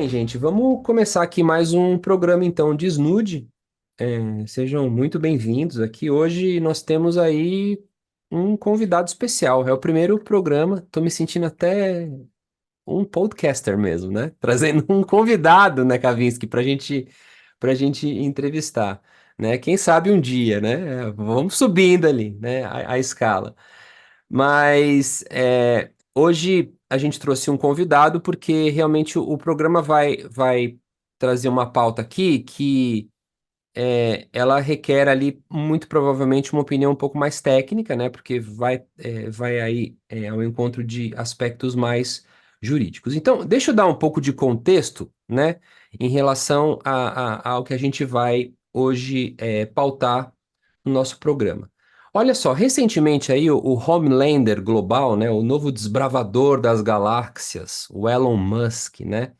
Bem, gente, vamos começar aqui mais um programa então de Snood. Sejam muito bem-vindos aqui. Hoje nós temos aí um convidado especial. É o primeiro programa, tô me sentindo até um podcaster mesmo, né? Trazendo um convidado, né, Kavinsky, pra gente entrevistar, né? Quem sabe um dia, né? Vamos subindo ali, né, a escala. Mas hoje a gente trouxe um convidado porque realmente o programa vai trazer uma pauta aqui que ela requer ali muito provavelmente uma opinião um pouco mais técnica, né? Porque vai aí ao encontro de aspectos mais jurídicos. Então, deixa eu dar um pouco de contexto, né? Em relação ao que a gente vai hoje pautar no nosso programa. Olha só, recentemente aí o Homelander global, né, o novo desbravador das galáxias, o Elon Musk, né,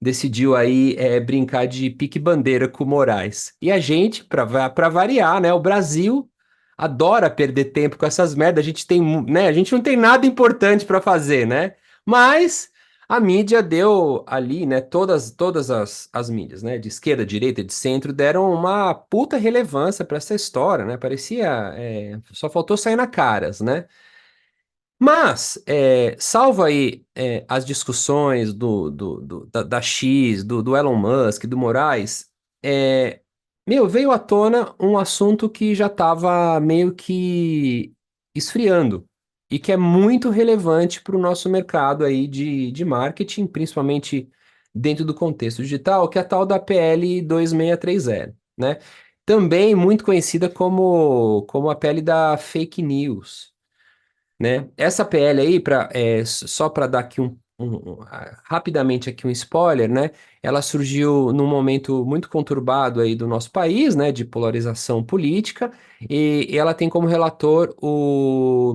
decidiu aí brincar de pique-bandeira com o Moraes. E a gente, para variar, né, o Brasil adora perder tempo com essas merdas. A gente tem, né, a gente não tem nada importante para fazer, né? Mas a mídia deu ali, né, todas as mídias, né, de esquerda, direita, de centro, deram uma puta relevância para essa história, né? Parecia, só faltou sair na caras, né? Mas, salvo aí as discussões da X, do Elon Musk, do Moraes, veio à tona um assunto que já estava meio que esfriando e que é muito relevante para o nosso mercado aí de marketing, principalmente dentro do contexto digital, que é a tal da PL 2630, né? Também muito conhecida como a PL da fake news, né? Essa PL aí, só para dar aqui rapidamente aqui um spoiler, né? Ela surgiu num momento muito conturbado aí do nosso país, né? De polarização política, e ela tem como relator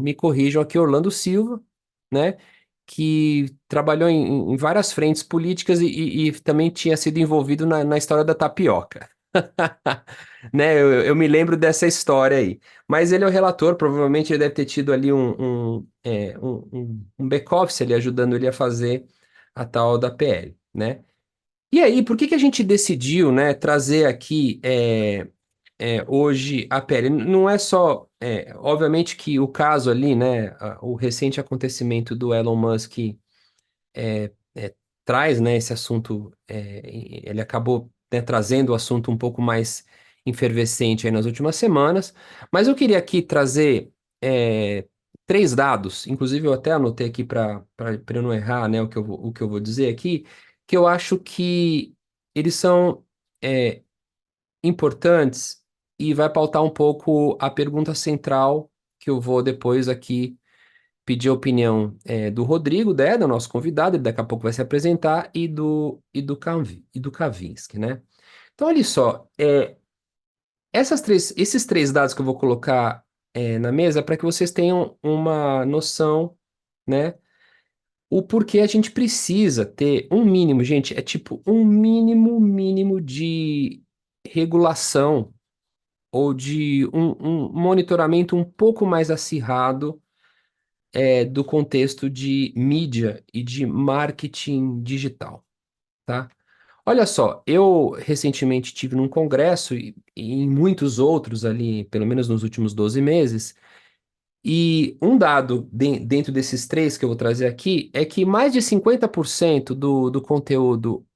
me corrijam aqui, Orlando Silva, né? Que trabalhou em várias frentes políticas e também tinha sido envolvido na história da tapioca. Né, eu me lembro dessa história aí. Mas ele é o relator, provavelmente ele deve ter tido ali um back-office ali ajudando ele a fazer a tal da PL, né? E aí, por que que a gente decidiu, né, trazer aqui hoje a PL? Não é só, obviamente que o caso ali, né, o recente acontecimento do Elon Musk traz, né, esse assunto, ele acabou, né, trazendo o assunto um pouco mais efervescente aí nas últimas semanas, mas eu queria aqui trazer três dados, inclusive eu até anotei aqui para eu não errar, né, o que eu vou dizer aqui, que eu acho que eles são é, importantes e vai pautar um pouco a pergunta central que eu vou depois aqui pedir a opinião do Rodrigo, né, do nosso convidado, ele daqui a pouco vai se apresentar, e do Kavinsky, né? Então, olha só, esses três dados que eu vou colocar na mesa para que vocês tenham uma noção, né, o porquê a gente precisa ter um mínimo, gente, é tipo um mínimo de regulação ou de um monitoramento um pouco mais acirrado do contexto de mídia e de marketing digital, tá? Olha só, eu recentemente tive num congresso e em muitos outros ali, pelo menos nos últimos 12 meses, e um dado dentro desses três que eu vou trazer aqui é que mais de 50% do conteúdo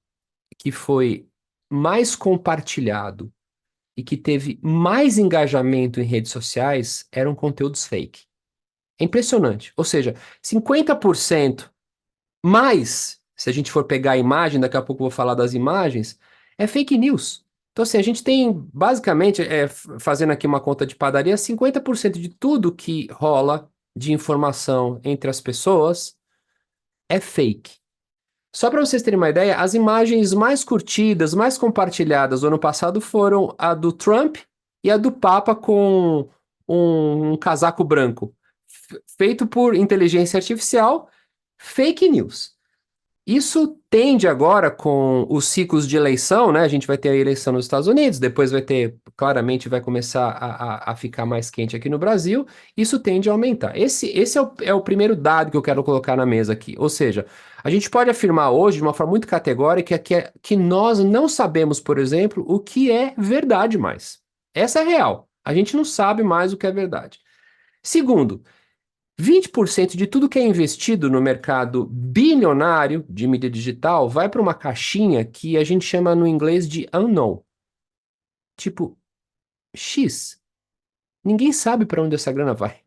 que foi mais compartilhado e que teve mais engajamento em redes sociais eram conteúdos fake. É impressionante. Ou seja, 50% mais, se a gente for pegar a imagem, daqui a pouco eu vou falar das imagens, é fake news. Então, assim, a gente tem, basicamente, fazendo aqui uma conta de padaria, 50% de tudo que rola de informação entre as pessoas é fake. Só para vocês terem uma ideia, as imagens mais curtidas, mais compartilhadas do ano passado foram a do Trump e a do Papa com um casaco branco, feito por inteligência artificial, fake news. Isso tende agora com os ciclos de eleição, né? A gente vai ter a eleição nos Estados Unidos, depois vai ter, claramente, vai começar a ficar mais quente aqui no Brasil. Isso tende a aumentar. Esse é o primeiro dado que eu quero colocar na mesa aqui. Ou seja, a gente pode afirmar hoje, de uma forma muito categórica, que nós não sabemos, por exemplo, o que é verdade mais. Essa é real. A gente não sabe mais o que é verdade. Segundo, 20% de tudo que é investido no mercado bilionário de mídia digital vai para uma caixinha que a gente chama no inglês de unknown. Tipo, X. Ninguém sabe para onde essa grana vai.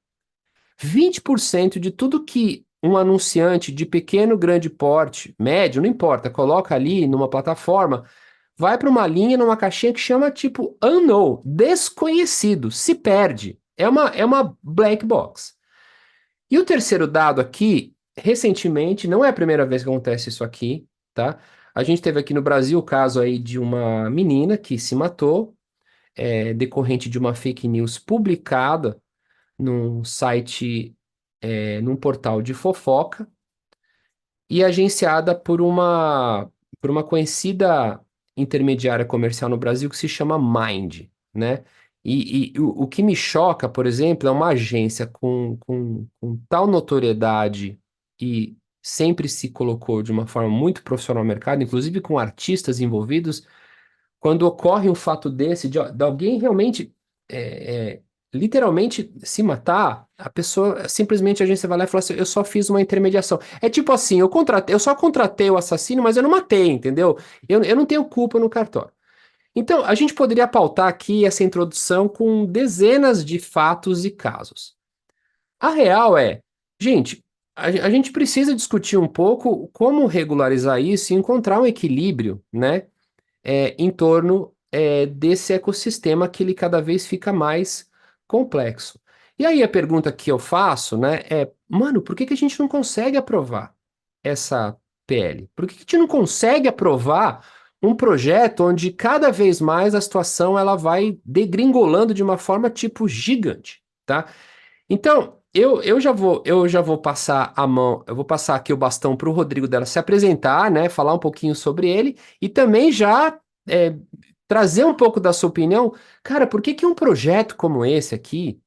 20% de tudo que um anunciante de pequeno, grande porte, médio, não importa, coloca ali numa plataforma, vai para uma linha numa caixinha que chama tipo unknown, desconhecido, se perde. É uma black box. E o terceiro dado aqui, recentemente, não é a primeira vez que acontece isso aqui, tá? A gente teve aqui no Brasil o caso aí de uma menina que se matou, decorrente de uma fake news publicada num site, num portal de fofoca e agenciada por uma conhecida intermediária comercial no Brasil que se chama Mind, né? E o que me choca, por exemplo, é uma agência com tal notoriedade e sempre se colocou de uma forma muito profissional no mercado, inclusive com artistas envolvidos, quando ocorre um fato desse, de alguém realmente, é, é, literalmente se matar, a pessoa, simplesmente a agência vai lá e fala assim, eu só fiz uma intermediação. É tipo assim, eu só contratei o assassino, mas eu não matei, entendeu? Eu não tenho culpa no cartório. Então, a gente poderia pautar aqui essa introdução com dezenas de fatos e casos. A real é, gente, a gente precisa discutir um pouco como regularizar isso e encontrar um equilíbrio, né? Em torno desse ecossistema que ele cada vez fica mais complexo. E aí a pergunta que eu faço, né, mano, por que que a gente não consegue aprovar essa PL? Por que que a gente não consegue aprovar um projeto onde cada vez mais a situação ela vai degringolando de uma forma tipo gigante, tá? Então, eu já vou passar a mão, eu vou passar aqui o bastão para o Rodrigo dela se apresentar, né, falar um pouquinho sobre ele e também já é, trazer um pouco da sua opinião. Cara, por que que um projeto como esse aqui,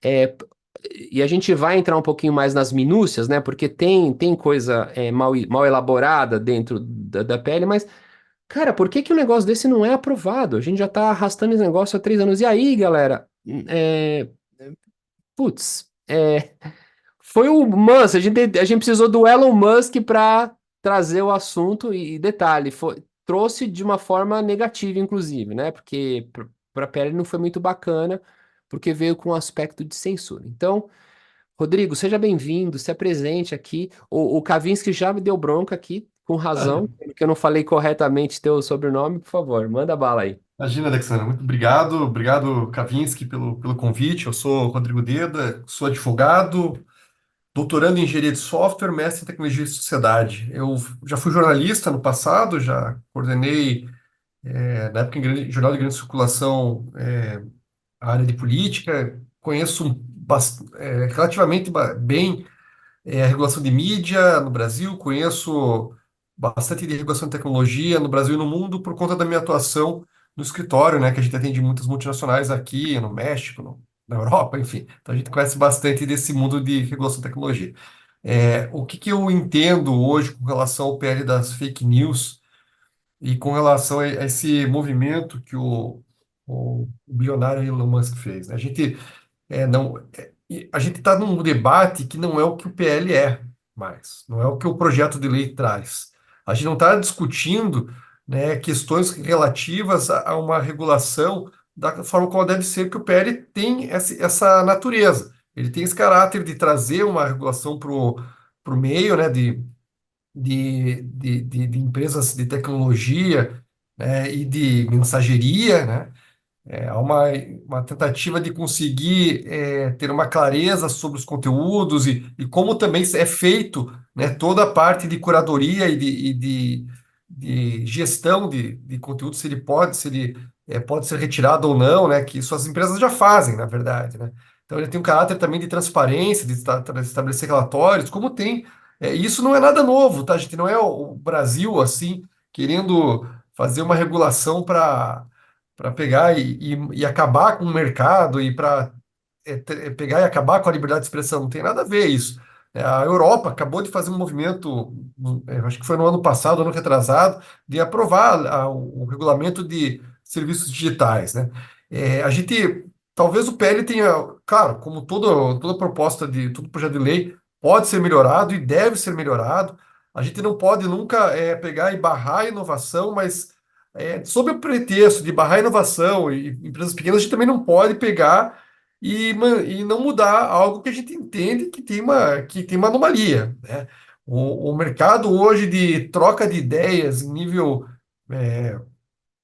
é, e a gente vai entrar um pouquinho mais nas minúcias, né, porque tem coisa mal elaborada dentro da PL, mas, cara, por que que um negócio desse não é aprovado? A gente já está arrastando esse negócio há 3 anos. E aí, galera, putz, foi o Musk, a gente precisou do Elon Musk para trazer o assunto e detalhe, trouxe de uma forma negativa, inclusive, né? Porque para a pele não foi muito bacana, porque veio com um aspecto de censura. Então, Rodrigo, seja bem-vindo, se apresente aqui. O Kavinsky já me deu bronca aqui, com Ah, razão, porque eu não falei corretamente teu sobrenome, por favor, manda bala aí. imagina, Alexandre, muito obrigado. Obrigado, Kavinsky, pelo convite. Eu sou Rodrigo Deda, sou advogado, doutorando em engenharia de software, mestre em tecnologia de sociedade. Eu já fui jornalista no passado, já coordenei, na época, jornal de grande circulação, a área de política. Conheço relativamente bem a regulação de mídia no Brasil, conheço bastante de regulação de tecnologia no Brasil e no mundo por conta da minha atuação no escritório, né, que a gente atende muitas multinacionais aqui no México, na Europa, enfim. Então a gente conhece bastante desse mundo de regulação de tecnologia. O que que eu entendo hoje com relação ao PL das fake news e com relação a esse movimento que o bilionário Elon Musk fez, né? A gente está num debate que não é o que o PL é mais, não é o que o projeto de lei traz. A gente não está discutindo, né, questões relativas a uma regulação da forma como deve ser, que o PL tem essa natureza. Ele tem esse caráter de trazer uma regulação para o meio, né, de empresas de tecnologia, né, e de mensageria, né? Há uma tentativa de conseguir ter uma clareza sobre os conteúdos e como também é feito, né, toda a parte de curadoria de gestão de conteúdo, se ele pode ser retirado ou não, né, que isso as empresas já fazem, na verdade, né? Então ele tem um caráter também de transparência, de estabelecer relatórios, como tem. Isso não é nada novo, tá, gente? Não é o Brasil, assim, querendo fazer uma regulação para pegar e acabar com o mercado e para pegar e acabar com a liberdade de expressão. Não tem nada a ver isso. A Europa acabou de fazer um movimento, acho que foi no ano passado, ano retrasado, de aprovar o regulamento de serviços digitais, né? A gente, talvez o PL tenha, claro, como toda proposta de, todo projeto de lei, pode ser melhorado e deve ser melhorado. A gente não pode nunca pegar e barrar a inovação, mas sob o pretexto de barrar a inovação e empresas pequenas, a gente também não pode pegar e não mudar algo que a gente entende que tem uma anomalia, né? O mercado hoje de troca de ideias em nível é,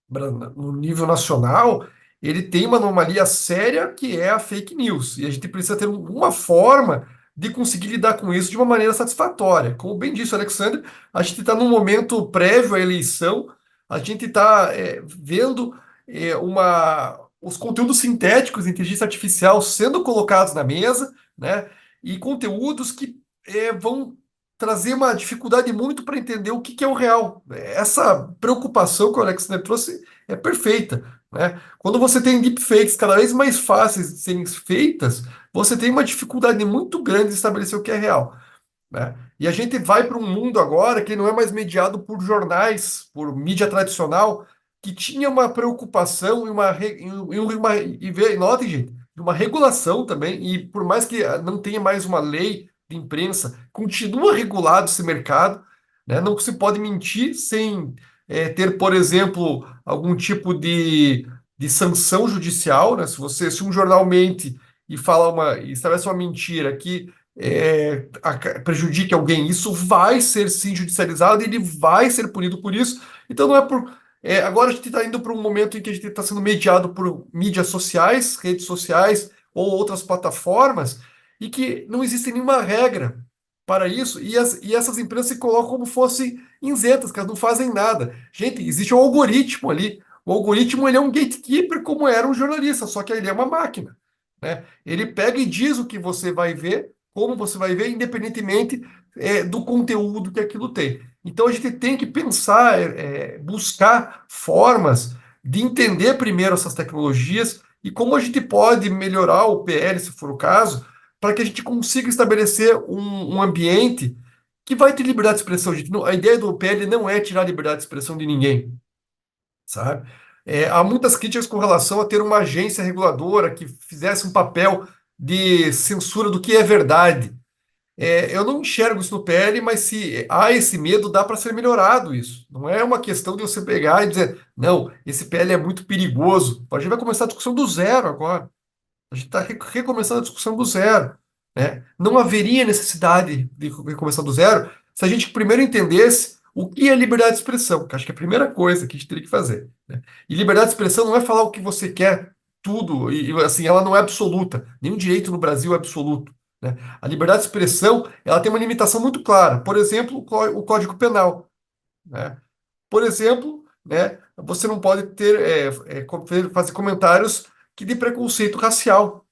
no nível nacional, ele tem uma anomalia séria que é a fake news. E a gente precisa ter uma forma de conseguir lidar com isso de uma maneira satisfatória. Como bem disse o Alexandre, a gente está num momento prévio à eleição, a gente está vendo os conteúdos sintéticos de inteligência artificial sendo colocados na mesa, né? E conteúdos que vão trazer uma dificuldade muito para entender o que é o real. Essa preocupação que o Alexandre trouxe é perfeita, né? Quando você tem deepfakes cada vez mais fáceis de serem feitas, você tem uma dificuldade muito grande de estabelecer o que é real, né? E a gente vai para um mundo agora que não é mais mediado por jornais, por mídia tradicional, que tinha uma preocupação notem, gente, uma regulação também, e por mais que não tenha mais uma lei de imprensa, continua regulado esse mercado, né? Não se pode mentir sem ter, por exemplo, algum tipo de sanção judicial, né? Se um jornal mente e estabelece uma mentira que prejudique alguém, isso vai ser sim judicializado e ele vai ser punido por isso. Então não é por. Agora a gente está indo para um momento em que a gente está sendo mediado por mídias sociais, redes sociais ou outras plataformas, e que não existe nenhuma regra para isso, e essas empresas se colocam como fossem isentas, que elas não fazem nada. Gente, existe um algoritmo ali. O algoritmo ele é um gatekeeper, como era um jornalista, só que ele é uma máquina, né? Ele pega e diz o que você vai ver, como você vai ver, independentemente do conteúdo que aquilo tem. Então a gente tem que pensar, buscar formas de entender primeiro essas tecnologias e como a gente pode melhorar o PL, se for o caso, para que a gente consiga estabelecer um ambiente que vai ter liberdade de expressão. Gente. A ideia do PL não é tirar a liberdade de expressão de ninguém, sabe? Há muitas críticas com relação a ter uma agência reguladora que fizesse um papel de censura do que é verdade. Eu não enxergo isso no PL, mas se há esse medo, dá para ser melhorado isso. Não é uma questão de você pegar e dizer, não, esse PL é muito perigoso. A gente vai começar a discussão do zero agora. A gente está recomeçando a discussão do zero, né? Não haveria necessidade de recomeçar do zero se a gente primeiro entendesse o que é liberdade de expressão, que acho que é a primeira coisa que a gente teria que fazer, né? E liberdade de expressão não é falar o que você quer, tudo, assim, ela não é absoluta. Nenhum direito no Brasil é absoluto, né? A liberdade de expressão, ela tem uma limitação muito clara. Por exemplo, o Código Penal, né? Por exemplo, né, você não pode fazer comentários que de preconceito racial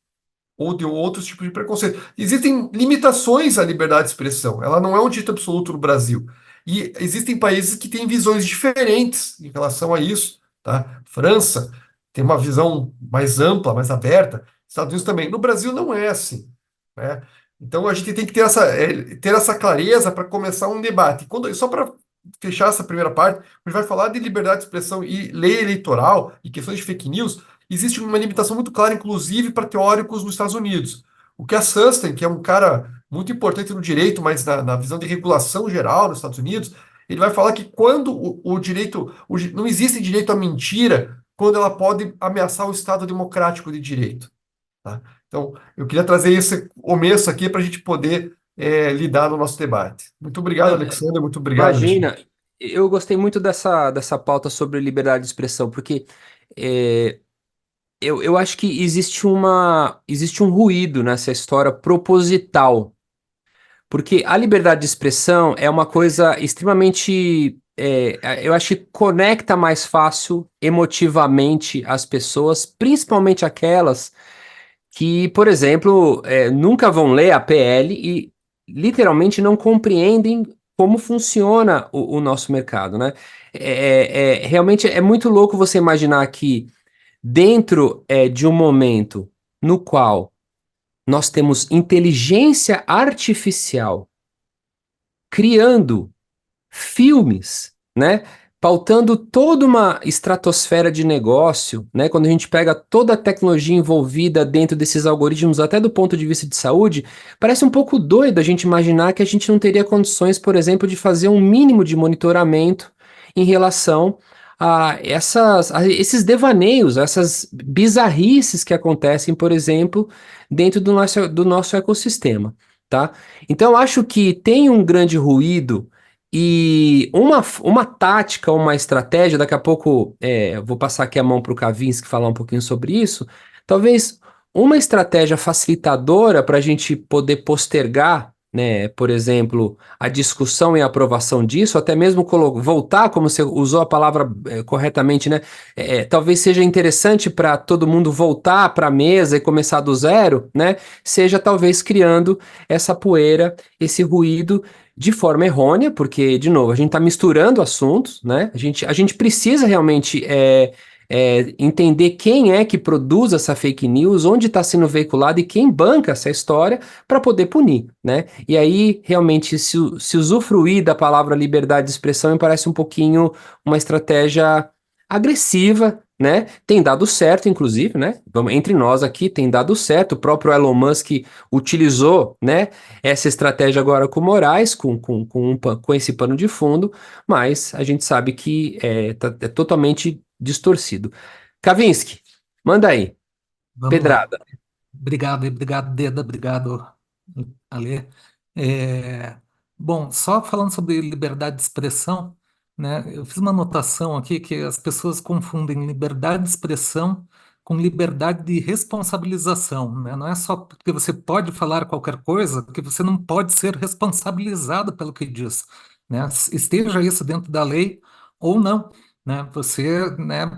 ou de outros tipos de preconceito. Existem limitações à liberdade de expressão. Ela não é um direito absoluto no Brasil. E existem países que têm visões diferentes em relação a isso, tá? França tem uma visão mais ampla, mais aberta. Estados Unidos também. No Brasil não é assim, né? Então a gente tem que ter essa clareza para começar um debate. Só para fechar essa primeira parte, a gente vai falar de liberdade de expressão e lei eleitoral e questões de fake news. Existe uma limitação muito clara, inclusive, para teóricos nos Estados Unidos. O Cass Sunstein, que é um cara muito importante no direito, mas na visão de regulação geral nos Estados Unidos, ele vai falar que quando o direito, não existe direito à mentira quando ela pode ameaçar o Estado democrático de direito. Tá? Então, eu queria trazer esse começo aqui para a gente poder lidar no nosso debate. Muito obrigado, Não, Alexandre. Muito obrigado, Alexandre. imagina, eu gostei muito dessa pauta sobre liberdade de expressão, porque é, eu acho que existe um ruído nessa história proposital, porque a liberdade de expressão é uma coisa extremamente, eu acho que conecta mais fácil emotivamente as pessoas, principalmente aquelas que, por exemplo, nunca vão ler a PL e literalmente não compreendem como funciona o nosso mercado, né? Realmente é muito louco você imaginar que dentro de um momento no qual nós temos inteligência artificial criando filmes, né? Pautando toda uma estratosfera de negócio, né? Quando a gente pega toda a tecnologia envolvida dentro desses algoritmos, até do ponto de vista de saúde, parece um pouco doido a gente imaginar que a gente não teria condições, por exemplo, de fazer um mínimo de monitoramento em relação a esses devaneios, essas bizarrices que acontecem, por exemplo, dentro do nosso ecossistema, tá? Então, eu acho que tem um grande ruído e uma tática, uma estratégia, daqui a pouco eu vou passar aqui a mão para o Kavinsky falar um pouquinho sobre isso. Talvez uma estratégia facilitadora para a gente poder postergar, né, por exemplo, a discussão e a aprovação disso, até mesmo voltar, como você usou a palavra corretamente, né? Talvez seja interessante para todo mundo voltar para a mesa e começar do zero, né? Seja talvez criando essa poeira, esse ruído de forma errônea, porque, de novo, a gente está misturando assuntos, né? A gente precisa realmente entender quem é que produz essa fake news, onde está sendo veiculado e quem banca essa história para poder punir, né? E aí, realmente, se usufruir da palavra liberdade de expressão me parece um pouquinho uma estratégia agressiva, né? Tem dado certo, inclusive, né? Entre nós aqui, tem dado certo. O próprio Elon Musk utilizou, né, essa estratégia agora com o Moraes, com esse pano de fundo, mas a gente sabe que é totalmente distorcido. Kavinsky, manda aí, Vamos lá. pedrada. Obrigado, Deda, obrigado, Ale. É, bom, só falando sobre liberdade de expressão, né? Eu fiz uma anotação aqui que as pessoas confundem liberdade de expressão com liberdade de responsabilização, né? Não é só porque você pode falar qualquer coisa que você não pode ser responsabilizado pelo que diz, né? Esteja isso dentro da lei ou não, né? Você, né,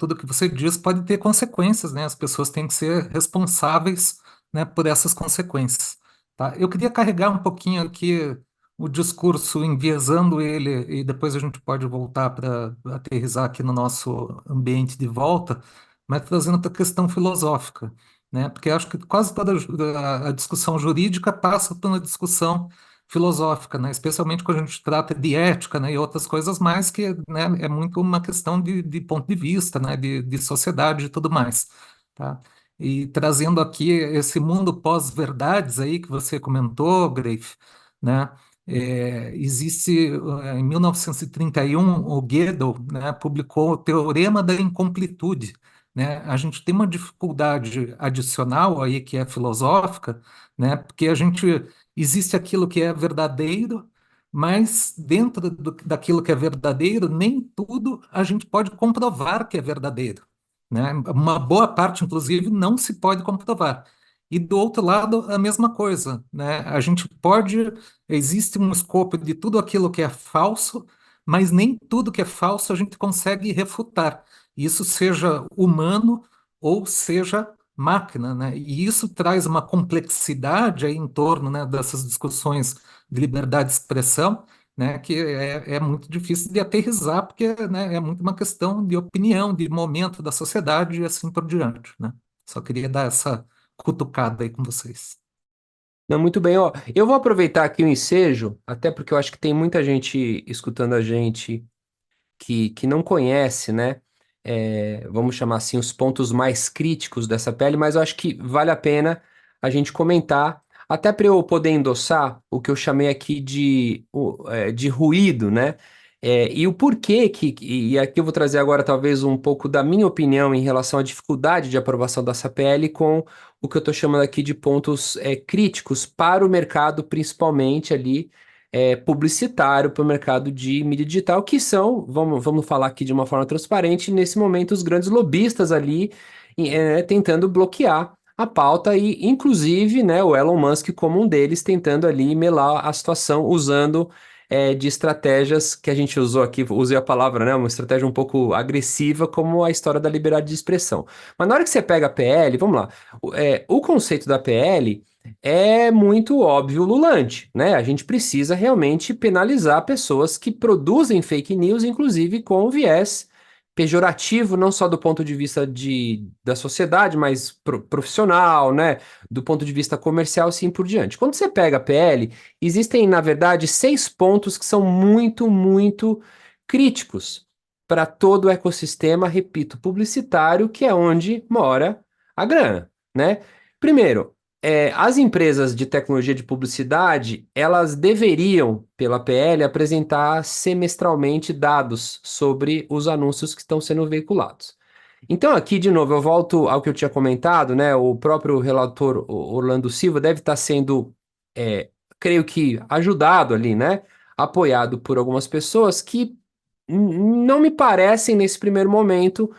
tudo que você diz pode ter consequências, né? As pessoas têm que ser responsáveis, né, por essas consequências, tá? Eu queria carregar um pouquinho aqui o discurso, enviesando ele, e depois a gente pode voltar para aterrissar aqui no nosso ambiente de volta, mas trazendo para a questão filosófica, né? Porque eu acho que quase toda a discussão jurídica passa por uma discussão filosófica, né? Especialmente quando a gente trata de ética, né? E outras coisas mais que, né, é muito uma questão de ponto de vista, né? De sociedade e tudo mais, tá? E trazendo aqui esse mundo pós-verdades aí que você comentou, Greif, né? Existe, em 1931, o Gödel, né, publicou o Teorema da Incompletude, né? A gente tem uma dificuldade adicional aí que é filosófica, né? Porque a gente existe aquilo que é verdadeiro, mas dentro daquilo que é verdadeiro, nem tudo a gente pode comprovar que é verdadeiro, né? Uma boa parte, inclusive, não se pode comprovar. E do outro lado, a mesma coisa, né? A gente pode, existe um escopo de tudo aquilo que é falso, mas nem tudo que é falso a gente consegue refutar. Isso seja humano ou seja máquina, né? E isso traz uma complexidade aí em torno, né, dessas discussões de liberdade de expressão, né, que é muito difícil de aterrissar, porque, né, é muito uma questão de opinião, de momento da sociedade e assim por diante, né? Só queria dar essa cutucada aí com vocês. Não, muito bem, ó. Eu vou aproveitar aqui o ensejo, até porque eu acho que tem muita gente escutando a gente que não conhece, né? Vamos chamar assim, os pontos mais críticos dessa pele, mas eu acho que vale a pena a gente comentar, até para eu poder endossar o que eu chamei aqui de ruído, né? E o porquê e aqui eu vou trazer agora talvez um pouco da minha opinião em relação à dificuldade de aprovação dessa PL com o que eu estou chamando aqui de pontos críticos para o mercado, principalmente ali publicitário para o mercado de mídia digital, que são, vamos falar aqui de uma forma transparente, nesse momento os grandes lobistas ali tentando bloquear a pauta e, inclusive, né, o Elon Musk como um deles tentando ali melar a situação usando de estratégias que a gente usou aqui, usei a palavra, né, uma estratégia um pouco agressiva, como a história da liberdade de expressão. Mas na hora que você pega a PL, vamos lá, o conceito da PL é muito óbvio ululante, né? A gente precisa realmente penalizar pessoas que produzem fake news, inclusive com viés pejorativo, não só do ponto de vista da sociedade, mas profissional, né? Do ponto de vista comercial, assim por diante. Quando você pega a PL, existem, na verdade, 6 pontos que são muito, muito críticos para todo o ecossistema, repito, publicitário, que é onde mora a grana, né? Primeiro, as empresas de tecnologia de publicidade, elas deveriam, pela PL, apresentar semestralmente dados sobre os anúncios que estão sendo veiculados. Então, aqui, de novo, eu volto ao que eu tinha comentado, né? O próprio relator Orlando Silva deve estar sendo, é, creio que, ajudado ali, né? Apoiado por algumas pessoas que não me parecem, nesse primeiro momento,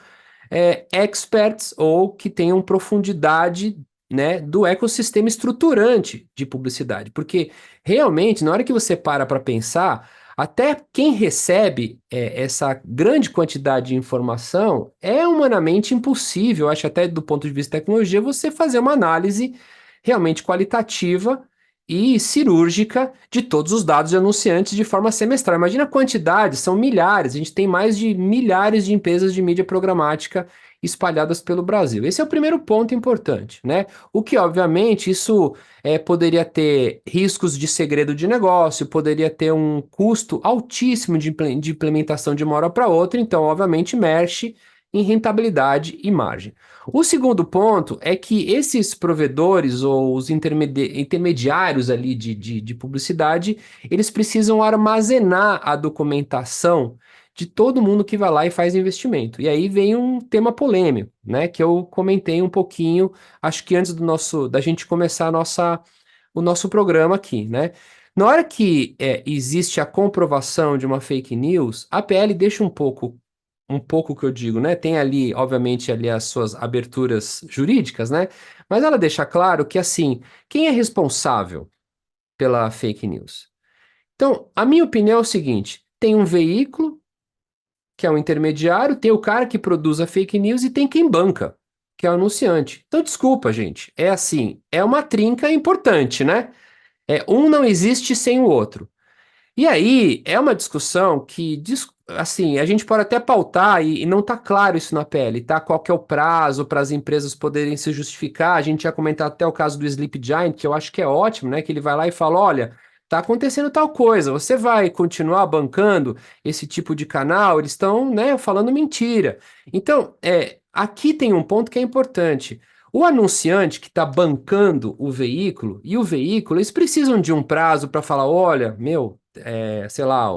experts ou que tenham profundidade, né, do ecossistema estruturante de publicidade. Porque realmente, na hora que você para pensar, até quem recebe essa grande quantidade de informação é humanamente impossível, acho até do ponto de vista de tecnologia, você fazer uma análise realmente qualitativa e cirúrgica de todos os dados de anunciantes de forma semestral. Imagina a quantidade, são milhares, a gente tem mais de milhares de empresas de mídia programática espalhadas pelo Brasil. Esse é o primeiro ponto importante, né? O que, obviamente, isso poderia ter riscos de segredo de negócio, poderia ter um custo altíssimo de implementação de uma hora para outra, então, obviamente, mexe em rentabilidade e margem. O segundo ponto é que esses provedores ou os intermediários ali de publicidade, eles precisam armazenar a documentação de todo mundo que vai lá e faz investimento. E aí vem um tema polêmico, né, que eu comentei um pouquinho, acho que antes da gente começar o nosso programa aqui, né? Na hora que existe a comprovação de uma fake news, a PL deixa um pouco que eu digo, né? Tem ali, obviamente, ali as suas aberturas jurídicas, né? Mas ela deixa claro que, assim, quem é responsável pela fake news? Então, a minha opinião é o seguinte: tem um veículo, que é um intermediário, tem o cara que produz a fake news e tem quem banca, que é o anunciante. Então, desculpa, gente. É assim, é uma trinca importante, né? Um não existe sem o outro. E aí, é uma discussão que, assim, a gente pode até pautar e não tá claro isso na pele, tá? Qual que é o prazo para as empresas poderem se justificar? A gente já comentou até o caso do Sleep Giant, que eu acho que é ótimo, né? Que ele vai lá e fala, olha, tá acontecendo tal coisa, você vai continuar bancando esse tipo de canal? Eles estão, né, falando mentira. Então, aqui tem um ponto que é importante. O anunciante que está bancando o veículo e o veículo, eles precisam de um prazo para falar, olha, meu, sei lá,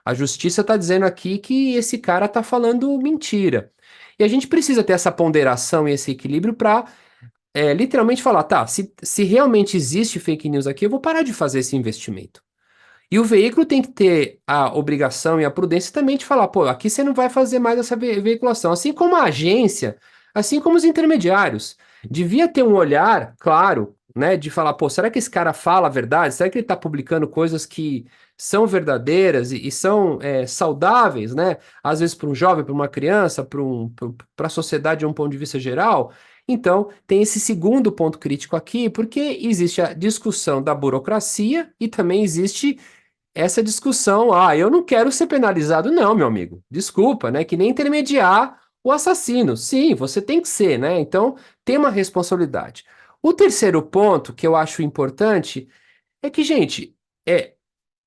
a justiça está dizendo aqui que esse cara está falando mentira. E a gente precisa ter essa ponderação e esse equilíbrio para literalmente falar, tá, se realmente existe fake news aqui, eu vou parar de fazer esse investimento. E o veículo tem que ter a obrigação e a prudência também de falar, pô, aqui você não vai fazer mais essa veiculação. Assim como a agência, assim como os intermediários. Devia ter um olhar, claro, né, de falar, pô, será que esse cara fala a verdade? Será que ele está publicando coisas que são verdadeiras e são saudáveis, né? Às vezes para um jovem, para uma criança, para a sociedade de um ponto de vista geral. Então, tem esse segundo ponto crítico aqui, porque existe a discussão da burocracia e também existe essa discussão, eu não quero ser penalizado, não, meu amigo. Desculpa, né? Que nem intermediar o assassino. Sim, você tem que ser, né? Então, tem uma responsabilidade. O terceiro ponto que eu acho importante é que, gente,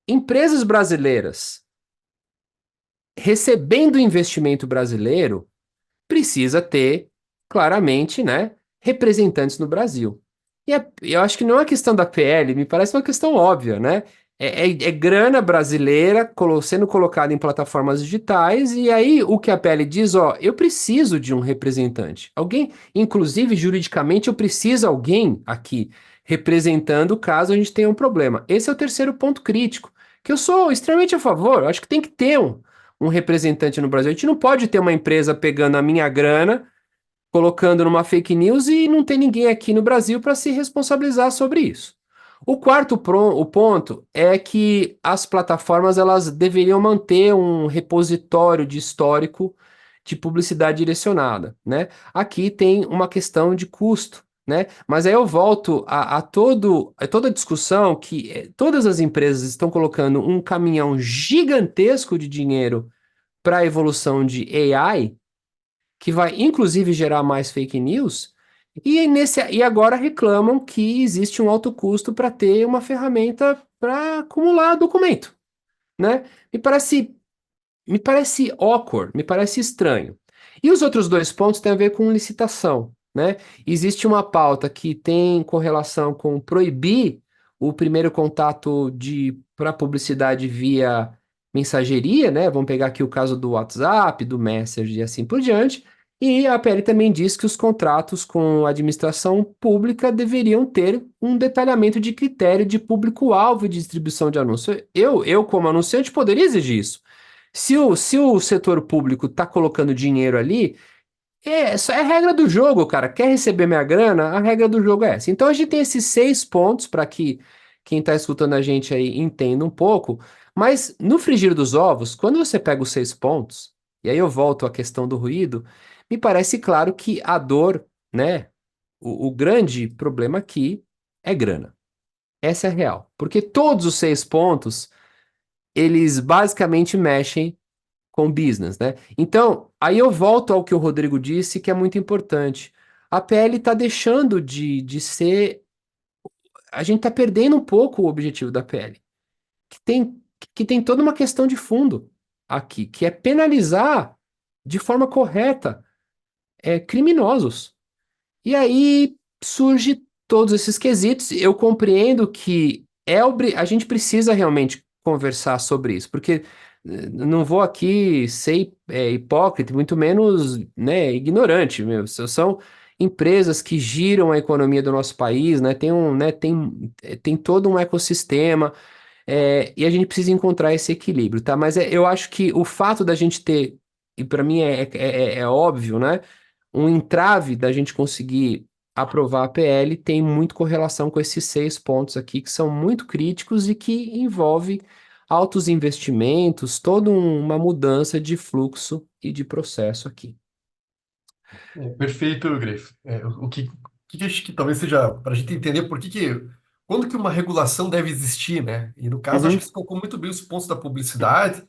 empresas brasileiras recebendo investimento brasileiro precisa ter, claramente, né, representantes no Brasil. E eu acho que não é uma questão da PL, me parece uma questão óbvia, né? É grana brasileira sendo colocada em plataformas digitais, e aí o que a PL diz, ó, eu preciso de um representante. Alguém, inclusive juridicamente, eu preciso de alguém aqui representando caso a gente tenha um problema. Esse é o terceiro ponto crítico, que eu sou extremamente a favor, eu acho que tem que ter um representante no Brasil. A gente não pode ter uma empresa pegando a minha grana, colocando numa fake news e não ter ninguém aqui no Brasil para se responsabilizar sobre isso. O quarto o ponto é que as plataformas elas deveriam manter um repositório de histórico de publicidade direcionada, né? Aqui tem uma questão de custo, né? Mas aí eu volto a toda a discussão que todas as empresas estão colocando um caminhão gigantesco de dinheiro para a evolução de AI, que vai inclusive gerar mais fake news, e agora reclamam que existe um alto custo para ter uma ferramenta para acumular documento, né? Me parece me parece awkward, me parece estranho. E os outros dois pontos têm a ver com licitação, né? Existe uma pauta que tem correlação com proibir o primeiro contato de para publicidade via mensageria, né? Vamos pegar aqui o caso do WhatsApp, do Messenger e assim por diante. E a PL também diz que os contratos com a administração pública deveriam ter um detalhamento de critério de público-alvo e distribuição de anúncio. Como anunciante, poderia exigir isso. Se o setor público está colocando dinheiro ali, isso é regra do jogo, cara. Quer receber minha grana? A regra do jogo é essa. Então a gente tem esses 6 pontos para que quem está escutando a gente aí entenda um pouco. Mas no frigir dos ovos, quando você pega os 6 pontos, e aí eu volto à questão do ruído, me parece claro que a dor, né? O grande problema aqui é grana. Essa é a real. Porque todos os 6 pontos, eles basicamente mexem com business, né? Então, aí eu volto ao que o Rodrigo disse, que é muito importante. A PL está deixando de ser. A gente está perdendo um pouco o objetivo da PL, que tem toda uma questão de fundo aqui, que é penalizar de forma correta criminosos. E aí surge todos esses quesitos. Eu compreendo que a gente precisa realmente conversar sobre isso, porque não vou aqui ser hipócrita, muito menos, né, ignorante, meu. São empresas que giram a economia do nosso país, né? Tem todo um ecossistema, e a gente precisa encontrar esse equilíbrio, tá? Mas eu acho que o fato da gente ter, e para mim é óbvio, né? Um entrave da gente conseguir aprovar a PL tem muito correlação com esses 6 pontos aqui, que são muito críticos e que envolve altos investimentos, toda uma mudança de fluxo e de processo aqui. Perfeito, Greif. O que acho que talvez seja para a gente entender quando que uma regulação deve existir, né? E no caso, acho que Uhum, você colocou muito bem os pontos da publicidade,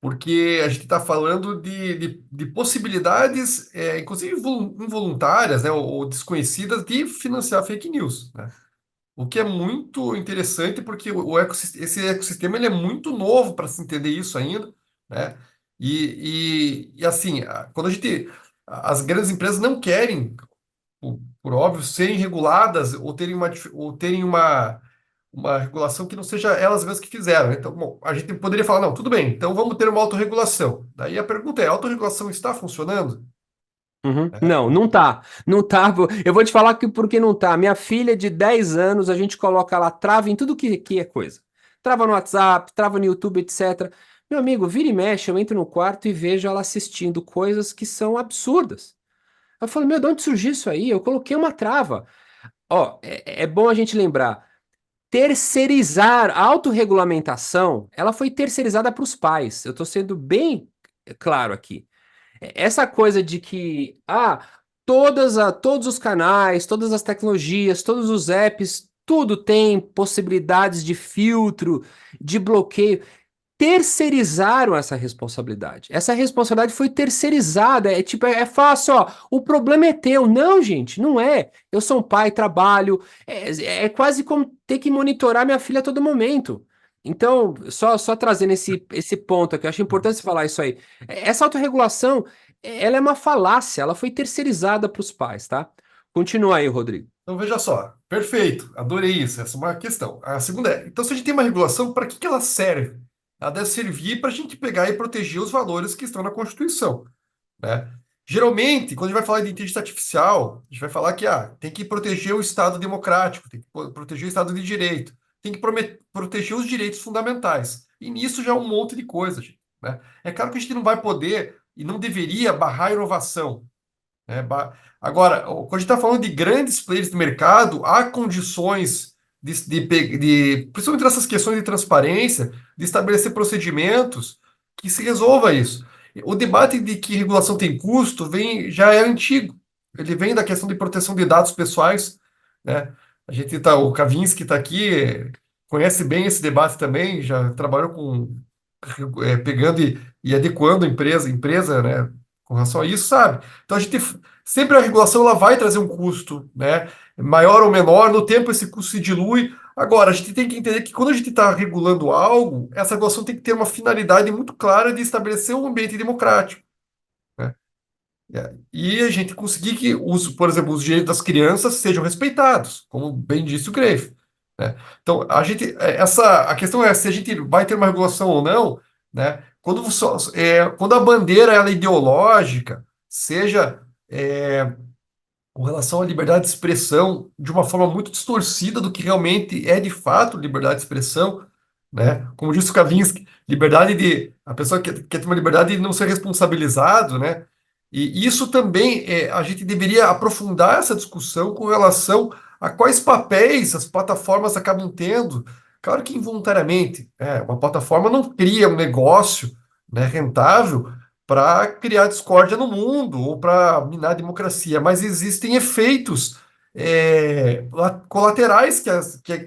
porque a gente está falando de possibilidades, inclusive involuntárias, né, ou desconhecidas, de financiar fake news, né? O que é muito interessante, porque esse ecossistema ele é muito novo para se entender isso ainda, né? E assim, quando a gente. As grandes empresas não querem, por óbvio, serem reguladas ou terem uma regulação que não seja elas mesmas que fizeram. Então, bom, a gente poderia falar, não, tudo bem, então vamos ter uma autorregulação. Daí a pergunta é, a autorregulação está funcionando? uhum. Não, não tá. Não tá. Eu vou te falar que porque não tá. Minha filha de 10 anos, a gente coloca lá, trava em tudo que é coisa. Trava no WhatsApp, trava no YouTube, etc. Meu amigo, vira e mexe, eu entro no quarto e vejo ela assistindo coisas que são absurdas. Eu falo, meu, de onde surgiu isso aí? Eu coloquei uma trava. Ó, é bom a gente lembrar. Terceirizar a autorregulamentação, ela foi terceirizada para os pais. Eu estou sendo bem claro aqui. Essa coisa de que, todos os canais, todas as tecnologias, todos os apps, tudo tem possibilidades de filtro, de bloqueio. Terceirizaram essa responsabilidade. Essa responsabilidade foi terceirizada. É tipo, é fácil, ó. O problema é teu. Não, gente, não é. Eu sou um pai, trabalho. É quase como ter que monitorar minha filha a todo momento. Então, só trazendo esse ponto aqui, eu acho importante você falar isso aí. Essa autorregulação, ela é uma falácia, ela foi terceirizada para os pais, tá? Continua aí, Rodrigo. Então, veja só, perfeito, adorei isso, essa é uma questão. A segunda é, então, se a gente tem uma regulação, para que ela serve? Ela deve servir para a gente pegar e proteger os valores que estão na Constituição, né? Geralmente, quando a gente vai falar de inteligência artificial, a gente vai falar que tem que proteger o Estado democrático, tem que proteger o Estado de Direito, tem que proteger os direitos fundamentais. E nisso já é um monte de coisa, gente, né? É claro que a gente não vai poder e não deveria barrar a inovação, né? Agora, quando a gente está falando de grandes players do mercado, há condições principalmente nessas questões de transparência, de estabelecer procedimentos que se resolva isso. O debate de que regulação tem custo já é antigo, ele vem da questão de proteção de dados pessoais, né? O Kavinsky está aqui, conhece bem esse debate também, já trabalhou pegando e adequando empresa, né, com relação a isso, sabe? Então sempre a regulação ela vai trazer um custo, né, maior ou menor, no tempo esse custo se dilui. Agora, a gente tem que entender que quando a gente está regulando algo, essa regulação tem que ter uma finalidade muito clara de estabelecer um ambiente democrático, né? E a gente conseguir que, por exemplo, os direitos das crianças sejam respeitados, como bem disse o Greve, né? Então, a questão é se a gente vai ter uma regulação ou não, né? Quando a bandeira ela é ideológica, seja com relação à liberdade de expressão de uma forma muito distorcida do que realmente é de fato liberdade de expressão, né? Como disse o Kavinsky, a pessoa quer ter uma liberdade de não ser responsabilizado, né? E isso também a gente deveria aprofundar essa discussão com relação a quais papéis as plataformas acabam tendo. Claro que involuntariamente, uma plataforma não cria um negócio, né, rentável para criar discórdia no mundo ou para minar a democracia, mas existem efeitos colaterais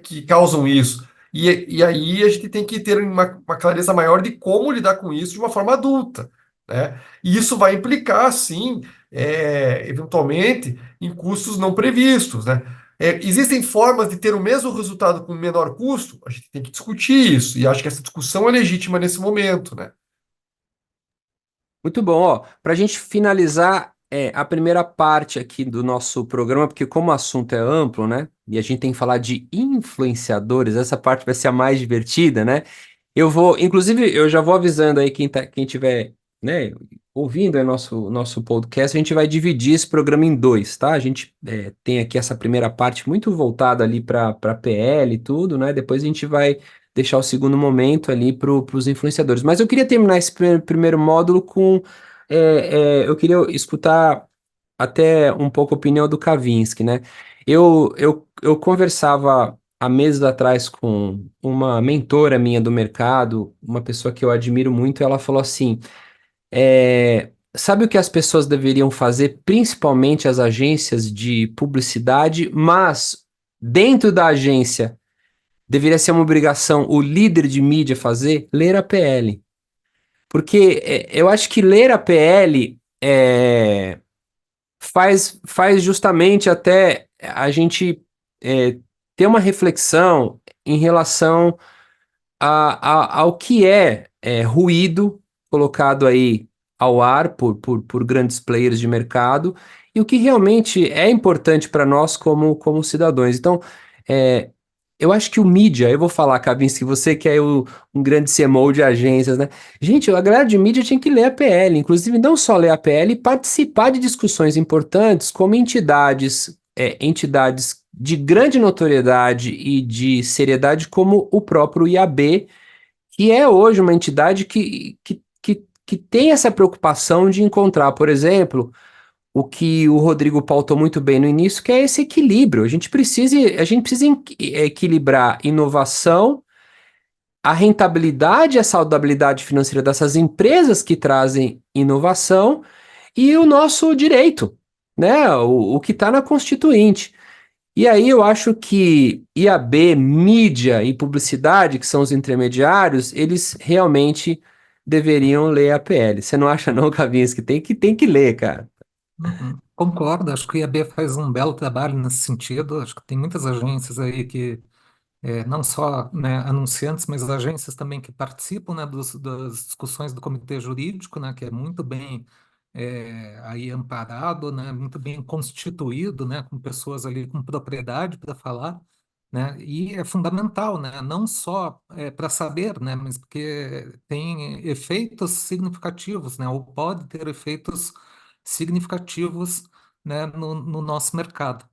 que causam isso. E aí a gente tem que ter uma clareza maior de como lidar com isso de uma forma adulta, né? E isso vai implicar, sim, eventualmente, em custos não previstos, né? Existem formas de ter o mesmo resultado com menor custo? A gente tem que discutir isso, e acho que essa discussão é legítima nesse momento, né? Muito bom, ó. Para a gente finalizar a primeira parte aqui do nosso programa, porque como o assunto é amplo, né? E a gente tem que falar de influenciadores, essa parte vai ser a mais divertida, né? Inclusive, eu já vou avisando aí quem tiver, né, ouvindo nosso podcast, a gente vai dividir esse programa em dois, tá? A gente tem aqui essa primeira parte muito voltada ali para PL e tudo, né? Depois a gente vai deixar o segundo momento ali para os influenciadores. Mas eu queria terminar esse primeiro módulo com. Eu queria escutar até um pouco a opinião do Kavinsky, né? Eu conversava há meses atrás com uma mentora minha do mercado, uma pessoa que eu admiro muito, e ela falou assim: sabe o que as pessoas deveriam fazer, principalmente as agências de publicidade, mas dentro da agência deveria ser uma obrigação o líder de mídia fazer? Ler a PL. Porque eu acho que ler a PL faz justamente até a gente ter uma reflexão em relação ao que é ruído colocado aí ao ar por grandes players de mercado e o que realmente é importante para nós como cidadãos. Então, é, eu acho que o mídia, eu vou falar, Kavinsky, você que é um grande CMO de agências, né? Gente, a galera de mídia tinha que ler a PL, inclusive não só ler a PL, participar de discussões importantes como entidades de grande notoriedade e de seriedade, como o próprio IAB, que é hoje uma entidade que tem essa preocupação de encontrar, por exemplo, o que o Rodrigo pautou muito bem no início, que é esse equilíbrio. A gente precisa equilibrar inovação, a rentabilidade e a saudabilidade financeira dessas empresas que trazem inovação e o nosso direito, né? O que está na Constituinte. E aí eu acho que IAB, mídia e publicidade, que são os intermediários, eles realmente deveriam ler a PL. Você não acha não, Kavinsky? Tem que ler, cara. Uhum. Concordo, acho que a IAB faz um belo trabalho nesse sentido. Acho que tem muitas agências aí que, não só, né, anunciantes, mas agências também que participam, né, das discussões do comitê jurídico, né, que é muito bem aí amparado, né, muito bem constituído, né, com pessoas ali com propriedade para falar, né, e é fundamental, né, não só para saber, né, mas porque tem efeitos significativos, né, ou pode ter efeitos significativos, né, no nosso mercado,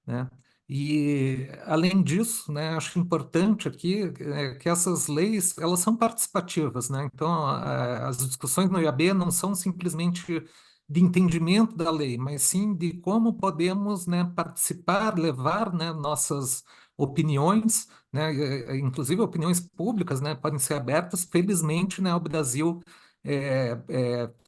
né. E, além disso, né, acho importante aqui que essas leis, elas são participativas, né? Então, as discussões no IAB não são simplesmente de entendimento da lei, mas sim de como podemos, né, participar, levar, né, nossas opiniões, né, inclusive opiniões públicas, né, podem ser abertas. Felizmente, né, o Brasil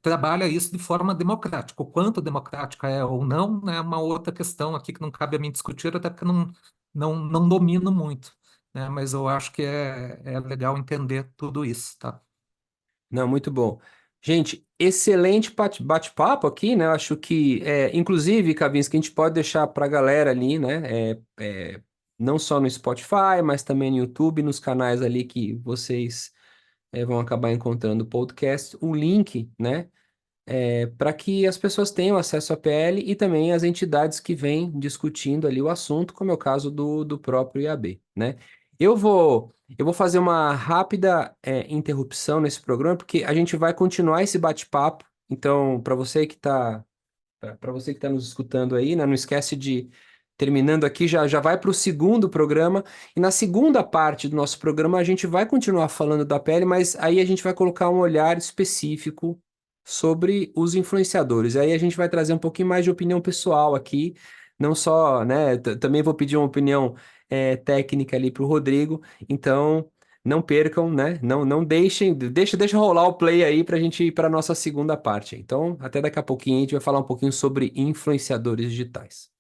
trabalha isso de forma democrática. O quanto democrática é ou não, né, é uma outra questão aqui que não cabe a mim discutir, até porque eu não domino muito, né, mas eu acho que é legal entender tudo isso, tá? Não, muito bom. Gente, excelente bate-papo aqui, né? Eu acho que, inclusive, Kavinsky, a gente pode deixar para a galera ali, né? Não só no Spotify, mas também no YouTube, nos canais ali que vocês vão acabar encontrando o podcast, o link, né? Para que as pessoas tenham acesso à PL e também as entidades que vêm discutindo ali o assunto, como é o caso do próprio IAB, né? Eu vou fazer uma rápida interrupção nesse programa, porque a gente vai continuar esse bate-papo. Então, para você que está nos escutando aí, né, não esquece de, terminando aqui, já vai para o segundo programa. E na segunda parte do nosso programa, a gente vai continuar falando da pele, mas aí a gente vai colocar um olhar específico sobre os influenciadores. Aí a gente vai trazer um pouquinho mais de opinião pessoal aqui, não só, né? Também vou pedir uma opinião técnica ali para o Rodrigo. Então. Não percam, né? Não deixem, deixa rolar o play aí para a gente ir para a nossa segunda parte. Então, até daqui a pouquinho a gente vai falar um pouquinho sobre influenciadores digitais.